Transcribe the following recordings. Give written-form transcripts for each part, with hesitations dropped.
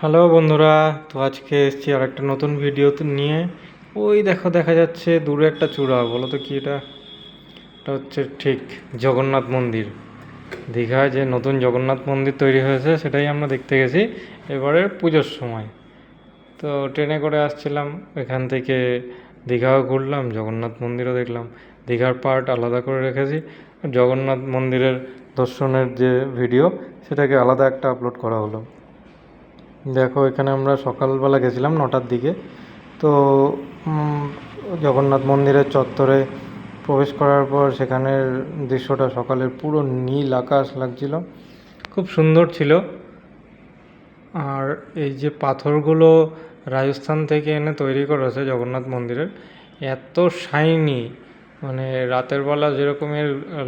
Hello বন্ধুরা, তো আজকে এসেছি আর একটা নতুন ভিডিও নিয়ে। ওই দেখো, দেখা যাচ্ছে দূরে একটা চূড়া। বলো তো কি এটা? এটা হচ্ছে ঠিক জগন্নাথ মন্দির। দীঘায় যে নতুন জগন্নাথ মন্দির তৈরি হয়েছে সেটাই আমরা দেখতে গেছি এবারে পুজোর সময়। তো ট্রেনে করে আসছিলাম, এখান থেকে দীঘাও ঘুরলাম, জগন্নাথ মন্দিরও দেখলাম। দীঘার পার্ট আলাদা করে রেখেছি, জগন্নাথ মন্দিরের দর্শনের যে ভিডিও সেটাকে আলাদা একটা আপলোড করা হলো। দেখো, এখানে আমরা সকালবেলা গেছিলাম 9টার দিকে। তো জগন্নাথ মন্দিরের চত্বরে প্রবেশ করার পর সেখানের দৃশ্যটা সকালের পুরো নীল আকাশ লাগছিল, খুব সুন্দর ছিল। আর এই যে পাথরগুলো রাজস্থান থেকে এনে তৈরি করেছে জগন্নাথ মন্দিরের, এত শাইনি, মানে রাতের বেলা যেরকমের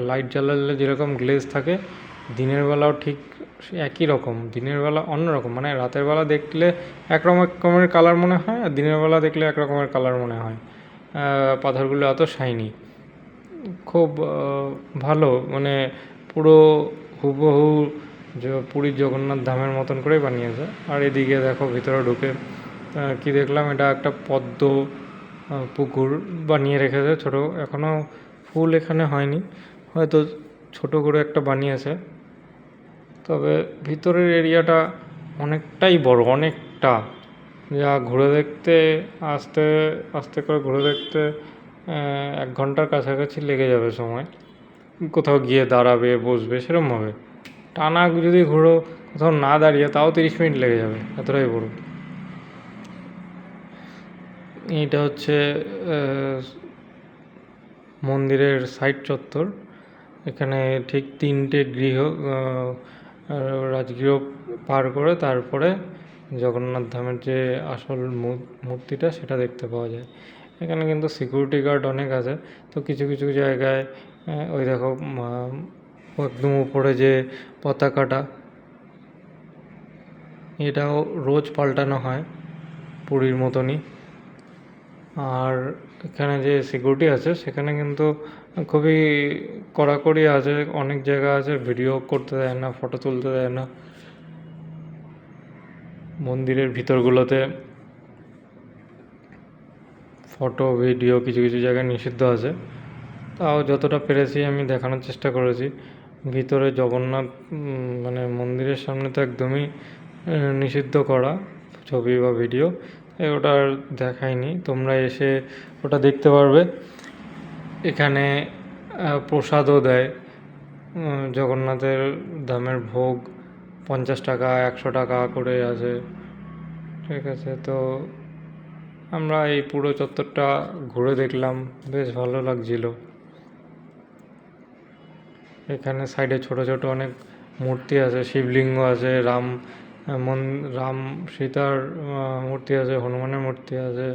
লাইট জ্বালালে যেরকম গ্লেজ থাকে, দিনের বেলাও ঠিক একই রকম। দিনের বেলা অন্যরকম, মানে রাতের বেলা দেখলে এক রকমের কালার মনে হয়, আর দিনের বেলা দেখলে এক রকমের কালার মনে হয়। পাথরগুলো এত শাইনি, খুব ভালো, মানে পুরো হুবহু পুরীর জগন্নাথ ধামের মতন করেই বানিয়েছে। আর এদিকে দেখো, ভিতরে ঢুকে কি দেখলাম, এটা একটা পদ্ম পুকুর বানিয়ে রেখেছে ছোটো, এখনও ফুল এখানে হয়নি, হয়তো ছোট করে একটা বানিয়েছে। তবে ভিতরের এরিয়াটা অনেকটাই বড়, অনেকটা, যা ঘুরে দেখতে আস্তে আস্তে করে ঘুরে দেখতে 1 ঘন্টার কাছাকাছি লেগে যাবে সময়। কোথাও গিয়ে দাঁড়াবে, বসবে, সেরকমভাবে টানা যদি ঘুরো, কোথাও না দাঁড়িয়ে, তাও 30 মিনিট লেগে যাবে, এতটাই বড়। এইটা হচ্ছে মন্দিরের সাইড চত্বর। এখানে ঠিক 3টে রাজগৃহ পার করে তারপরে জগন্নাথ ধামের যে আসল মূর্তিটা সেটা দেখতে পাওয়া যায়। এখানে কিন্তু সিকিউরিটি গার্ড অনেক আছে। তো কিছু কিছু জায়গায় ওই দেখো, একদম উপরে যে পতাকাটা, এটাও রোজ পাল্টানো হয় পুরীর মতনই। আর এখানে যে সিকিউরিটি আছে সেখানে কিন্তু খুবই কড়াকড়ি আছে। অনেক জায়গা আছে ভিডিও করতে দেয় না, ফটো তুলতে দেয় না। মন্দিরের ভিতরগুলোতে ফটো ভিডিও কিছু কিছু জায়গায় নিষিদ্ধ আছে, তাও যতটা পেরেছি আমি দেখানোর চেষ্টা করেছি। ভিতরে জগন্নাথ মানে মন্দিরের সামনে তো একদমই নিষিদ্ধ করা ছবি বা ভিডিও, ওটা আর দেখায়নি। তোমরা এসে ওটা দেখতে পারবে। এখানে প্রসাদও দেয়, জগন্নাথের ধামের ভোগ 50 টাকা 100 টাকা করে আছে, ঠিক আছে। তো আমরা এই পুরো চত্বরটা ঘুরে দেখলাম, বেশ ভালো লাগছিল। এখানে সাইডে ছোট ছোট অনেক মূর্তি আছে, শিবলিঙ্গ আছে, রাম সীতার মূর্তি আছে, হনুমানের মূর্তি আছে।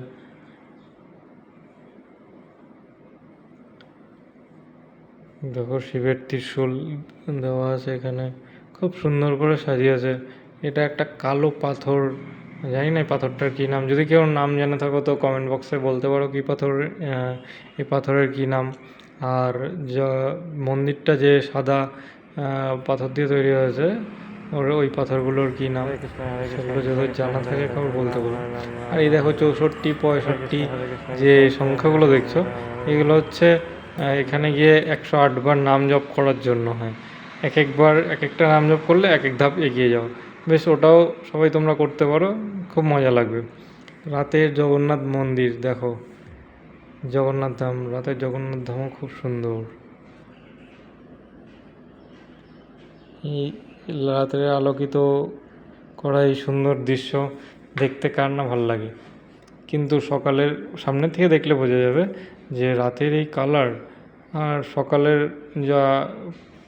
দেখো, শিবের ত্রিশূল দেওয়া আছে এখানে, খুব সুন্দর করে সাজিয়েছে। এটা একটা কালো পাথর, জানি না এই পাথরটার কী নাম। যদি কেউ নাম জেনে থাকো তো কমেন্ট বক্সে বলতে পারো কী পাথর, এই পাথরের কী নাম। আর মন্দিরটা যে সাদা পাথর দিয়ে তৈরি হয়েছে, ওই পাথরগুলোর কী নাম, সেগুলো যদি জানা থাকে কেউ বলতে পারো। আর এই দেখো 64, 65 যে সংখ্যাগুলো দেখছো, এগুলো হচ্ছে এখানে গিয়ে 108 বার নাম জপ করার জন্য হয়। একবার এক একটা নাম জপ করলে এক এক ধাপ এগিয়ে যাও। বেশ, ওটাও সবাই তোমরা করতে পারো, খুব মজা লাগবে। রাতের জগন্নাথ মন্দির দেখো, জগন্নাথ ধাম, রাতের জগন্নাথ ধামও খুব সুন্দর। এই রাতের আলোকিত করা এই সুন্দর দৃশ্য দেখতে কার না ভালো লাগে। কিন্তু সকালের সামনে থেকে দেখলে বোঝা যাবে যে রাতের এই কালার আর সকালের যা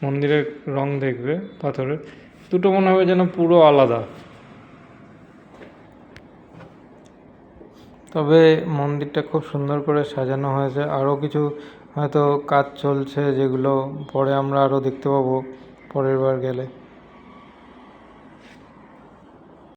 মন্দিরের রং দেখবে পাথরের, দুটো মনে হবে যেন পুরো আলাদা। তবে মন্দিরটা খুব সুন্দর করে সাজানো হয়েছে। আরও কিছু হয়তো কাজ চলছে, যেগুলো পরে আমরা আরও দেখতে পাবো পরের বার গেলে।